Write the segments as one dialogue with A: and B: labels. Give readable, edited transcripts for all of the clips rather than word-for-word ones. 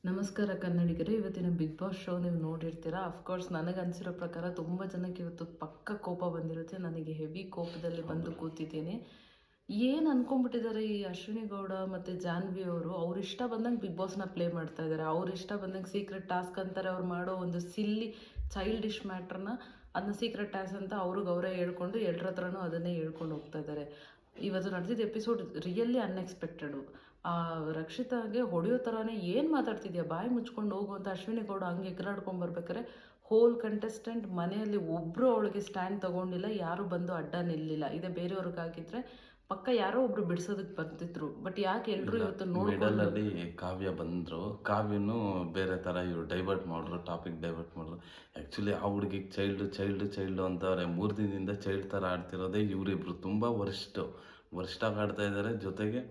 A: ನಮಸ್ಕಾರ ಕನ್ನಡಿಗರೇ. ಇವತ್ತಿನ big boss show ನೀವು ನೋಡಿರ್ತೀರಾ. ಅಫ್ಕೋರ್ಸ್ ನನಗೆ ಅನಿಸಿರೋ ಪ್ರಕಾರ ತುಂಬ ಜನಕ್ಕೆ ಇವತ್ತು ಪಕ್ಕ ಕೋಪ ಬಂದಿರುತ್ತೆ. ನನಗೆ ಹೆವಿ ಕೋಪದಲ್ಲಿ ಬಂದು ಕೂತಿದ್ದೀನಿ. ಏನು ಅನ್ಕೊಂಡ್ಬಿಟ್ಟಿದ್ದಾರೆ ಈ ಅಶ್ವಿನಿ ಗೌಡ ಮತ್ತು ಜಾನ್ವಿ ಅವರು. ಅವ್ರ ಇಷ್ಟ ಬಂದಂಗೆ ಬಿಗ್ ಬಾಸ್ನ ಪ್ಲೇ ಮಾಡ್ತಾ ಇದ್ದಾರೆ. ಅವ್ರ ಇಷ್ಟ ಬಂದಂಗೆ ಸೀಕ್ರೆಟ್ ಟಾಸ್ಕ್ ಅಂತಾರೆ. ಅವ್ರು ಮಾಡೋ ಒಂದು ಸಿಲ್ಲಿ ಚೈಲ್ಡಿಶ್ ಮ್ಯಾಟ್ರನ್ನ ಅದನ್ನ ಸೀಕ್ರೆಟ್ ಟಾಸ್ಕ್ ಅಂತ ಅವರೇ ಹೇಳ್ಕೊಂಡು ಎಲ್ಲರ ಹತ್ರನೂ ಅದನ್ನೇ ಹೇಳ್ಕೊಂಡು ಹೋಗ್ತಾ ಇದ್ದಾರೆ. ಇವತ್ತು ನಡೆದಿದ್ದ ಎಪಿಸೋಡ್ ರಿಯಲಿ ಅನ್ಎಕ್ಸ್ಪೆಕ್ಟೆಡು. ಆ ರಕ್ಷಿತಾಗೆ ಹೊಡೆಯೋ ಥರನೇ ಏನು ಮಾತಾಡ್ತಿದ್ಯಾ, ಬಾಯಿ ಮುಚ್ಕೊಂಡು ಹೋಗು ಅಂತ ಅಶ್ವಿನಿ ಗೌಡ ಹಂಗೆ ಎಗರಾಡ್ಕೊಂಡು ಬರ್ಬೇಕಾರೆ ಹೋಲ್ ಕಂಟೆಸ್ಟೆಂಟ್ ಮನೆಯಲ್ಲಿ ಒಬ್ಬರು ಅವಳಿಗೆ ಸ್ಟ್ಯಾಂಡ್ ತೊಗೊಂಡಿಲ್ಲ, ಯಾರು ಬಂದು ಅಡ್ಡ ನಿಲ್ಲಿಲ್ಲ. ಇದೇ ಬೇರೆಯವ್ರಿಗೆ ಹಾಕಿದ್ರೆ ಪಕ್ಕ ಯಾರೋ ಒಬ್ರು ಬಿಡಿಸೋದಕ್ಕೆ ಬರ್ತಿದ್ರು. ಬಟ್ ಯಾಕೆ ಎಲ್ಲರೂ ಇವತ್ತು
B: ಮಿಡಲಲ್ಲಿ ಕಾವ್ಯ ಬಂದರು. ಕಾವ್ಯನೂ ಬೇರೆ ಥರ ಇವರು ಡೈವರ್ಟ್ ಮಾಡಿದ್ರು, ಟಾಪಿಕ್ ಡೈವರ್ಟ್ ಮಾಡಿದ್ರು. ಆ್ಯಕ್ಚುಲಿ ಆ ಹುಡುಗಿಗೆ ಚೈಲ್ಡು ಅಂತವ್ರೆ. 3 ದಿನದಿಂದ ಚೈಲ್ಡ್ ಥರ ಆಡ್ತಿರೋದೇ ಇವರಿಬ್ರು. ತುಂಬ ವರ್ಷಾಗಿ ಆಡ್ತಾ ಇದ್ದಾರೆ. ಜೊತೆಗೆ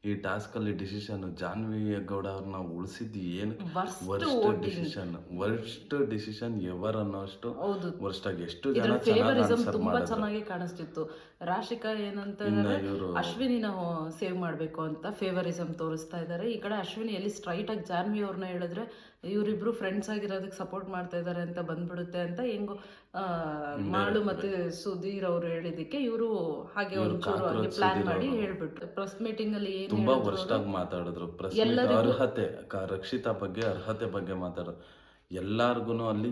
B: ಈ ಟಾಸ್ಕಲ್ಲಿ ಡಿಸಿಷನ್ ಜಾನ್ವಿ ಗೌಡ ಅವ್ರನ್ನ ಉಳಿಸಿದ್ದು ಏನು ವರ್ಸ್ಟ್ ಡಿಸಿಷನ್ ಎವರ್ ಅನ್ನೋಷ್ಟು ವರ್ಸ್ಟಾಗಿ ಎಷ್ಟು ಜನ
A: ತುಂಬಾ ಚೆನ್ನಾಗಿ ಕಾಣಿಸ್ತಿತ್ತು. ರಾಶಿಕಾ ಏನಂತ ಅಶ್ವಿನಿನ ಸೇವ್ ಮಾಡಬೇಕು ಅಂತ ಫೇವರಿಸಮ್ ತೋರಿಸ್ತಾ ಇದ್ದಾರೆ. ಈ ಕಡೆ ಅಶ್ವಿನಿ ಎಲ್ಲಿ ಸ್ಟ್ರೈಟ್ ಆಗಿ ಜಾನ್ವಿ ಅವ್ರನ್ನ ಹೇಳಿದ್ರೆ ಇವರಿಬ್ರು ಫ್ರೆಂಡ್ಸ್ ಆಗಿರೋದಕ್ಕೆ ಸಪೋರ್ಟ್ ಮಾಡ್ತಾ ಇದ್ದಾರೆ ಅಂತ ಬಂದ್ಬಿಡುತ್ತೆ ಅಂತ ಹೆಂಗೋ ಮಾಳು ಮತ್ತೆ ಸುಧೀರ್ ಅವರು ಹೇಳಿದಕ್ಕೆ ಇವರು ಹಾಗೆ ಒಂಚೂರು ಪ್ಲಾನ್ ಮಾಡಿ ಹೇಳ್ಬಿಟ್ರು. ಪ್ರೆಸ್ ಮೀಟಿಂಗ್ ಅಲ್ಲಿ
B: ತುಂಬಾ ವರ್ಷಾಗಿ ಮಾತಾಡಿದ್ರು. ಅರ್ಹತೆ ರಕ್ಷಿತಾ ಬಗ್ಗೆ ಅರ್ಹತೆ ಬಗ್ಗೆ ಮಾತಾಡೋದು. ಎಲ್ಲಾರ್ಗು ಅಲ್ಲಿ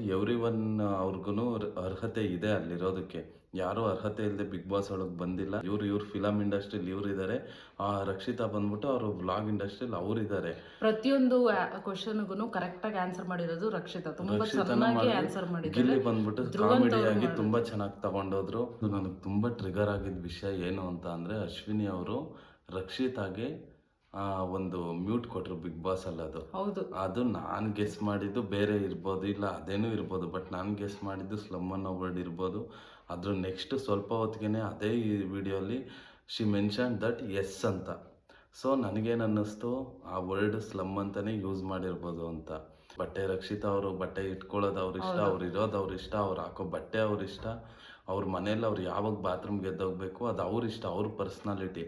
B: ಅವ್ರಿಗೂ ಅರ್ಹತೆ ಇದೆ ಅಲ್ಲಿರೋದಕ್ಕೆ. ಯಾರು ಅರ್ಹತೆ ಇಲ್ಲದೆ ಬಿಗ್ ಬಾಸ್ ಒಳಗೆ ಬಂದಿಲ್ಲ. ಇವ್ರು ಫಿಲಮ್ ಇಂಡಸ್ಟ್ರಿಲಿ ಇದ್ದಾರೆ. ಆ ರಕ್ಷಿತಾ ಬಂದ್ಬಿಟ್ಟು ಅವರು ವ್ಲಾಗ್ ಇಂಡಸ್ಟ್ರಿಲಿ ಅವರಿದ್ದಾರೆ.
A: ಪ್ರತಿಯೊಂದು ಕ್ವಶನ್ಗೂ ಕರೆಕ್ಟ್ ಆಗಿ ಆನ್ಸರ್ ಮಾಡಿರೋದು ರಕ್ಷಿತಾ. ತುಂಬಾ ಚೆನ್ನಾಗಿ ಆನ್ಸರ್ ಮಾಡಿದ್ರು.
B: ಗಿಲ್ಲಿ ಬಂದ್ಬಿಟ್ಟು ಕಾಮಿಡಿಯಾಗಿ ತುಂಬಾ ಚೆನ್ನಾಗಿ ತಗೊಂಡೋದ್ರು. ನನಗೆ ತುಂಬಾ ಟ್ರಿಗರ್ ಆಗಿದ್ದ ವಿಷಯ ಏನು ಅಂತ ಅಂದ್ರೆ, ಅಶ್ವಿನಿ ಅವರು ರಕ್ಷಿತಾಗೆ ಒಂದು ಮ್ಯೂಟ್ ಕೊಟ್ಟರು ಬಿಗ್ ಬಾಸ್ ಅಲ್ಲಿ. ಅದು ನಾನು ಗೆಸ್ ಮಾಡಿದ್ದು ಬೇರೆ ಇರ್ಬೋದು, ಇಲ್ಲ ಅದೇನೂ ಇರ್ಬೋದು. ಬಟ್ ನಾನು ಗೆಸ್ ಮಾಡಿದ್ದು ಸ್ಲಮ್ ಅನ್ನೋ ವರ್ಡ್ ಇರ್ಬೋದು. ಅದ್ರ ನೆಕ್ಸ್ಟ್ ಸ್ವಲ್ಪ ಹೊತ್ತಿಗೆ ಅದೇ ಈ ವಿಡಿಯೋಲಿ ಶಿ ಮೆನ್ಷನ್ ದಟ್ ಎಸ್ ಅಂತ. ಸೊ ನನಗೇನು ಅನ್ನಿಸ್ತು, ಆ ವರ್ಡ್ ಸ್ಲಮ್ ಅಂತಲೇ ಯೂಸ್ ಮಾಡಿರ್ಬೋದು ಅಂತ. ಬಟ್ಟೆ ರಕ್ಷಿತಾ ಅವರು ಬಟ್ಟೆ ಇಟ್ಕೊಳ್ಳೋದು ಅವ್ರ ಇಷ್ಟ, ಅವ್ರು ಇರೋದು ಅವ್ರ ಇಷ್ಟ, ಅವ್ರು ಹಾಕೋ ಬಟ್ಟೆ ಅವ್ರ ಇಷ್ಟ, ಅವ್ರ ಮನೇಲಿ ಅವ್ರು ಯಾವಾಗ ಬಾತ್ರೂಮ್ಗೆ ಎದ್ದೋಗ್ಬೇಕು ಅದು ಅವ್ರ ಇಷ್ಟ, ಅವ್ರ ಪರ್ಸ್ನಾಲಿಟಿ.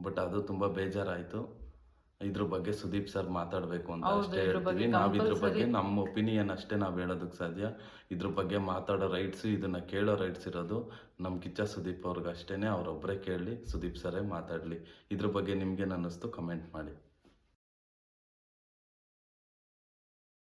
B: ಬಟ್ ಅದು ತುಂಬ ಬೇಜಾರಾಯಿತು. ಇದ್ರ ಬಗ್ಗೆ ಸುದೀಪ್ ಸರ್ ಮಾತಾಡಬೇಕು ಅಂತ ಅಷ್ಟೇ ಹೇಳ್ತೀವಿ. ಇದ್ರ ಬಗ್ಗೆ ನಮ್ಮ ಒಪಿನಿಯನ್ ಅಷ್ಟೇ ನಾವು ಹೇಳೋದಕ್ಕೆ ಸಾಧ್ಯ. ಇದ್ರ ಬಗ್ಗೆ ಮಾತಾಡೋ ರೈಟ್ಸು, ಇದನ್ನು ಕೇಳೋ ರೈಟ್ಸ್ ಇರೋದು ನಮ್ಮ ಕಿಚ್ಚ ಸುದೀಪ್ ಅವ್ರಿಗೆ ಅಷ್ಟೇ. ಅವರೊಬ್ಬರೇ ಕೇಳಲಿ, ಸುದೀಪ್ ಸರೇ ಮಾತಾಡಲಿ. ಇದ್ರ ಬಗ್ಗೆ ನಿಮ್ಗೇನು ಅನ್ನಿಸ್ತು ಕಮೆಂಟ್ ಮಾಡಿ.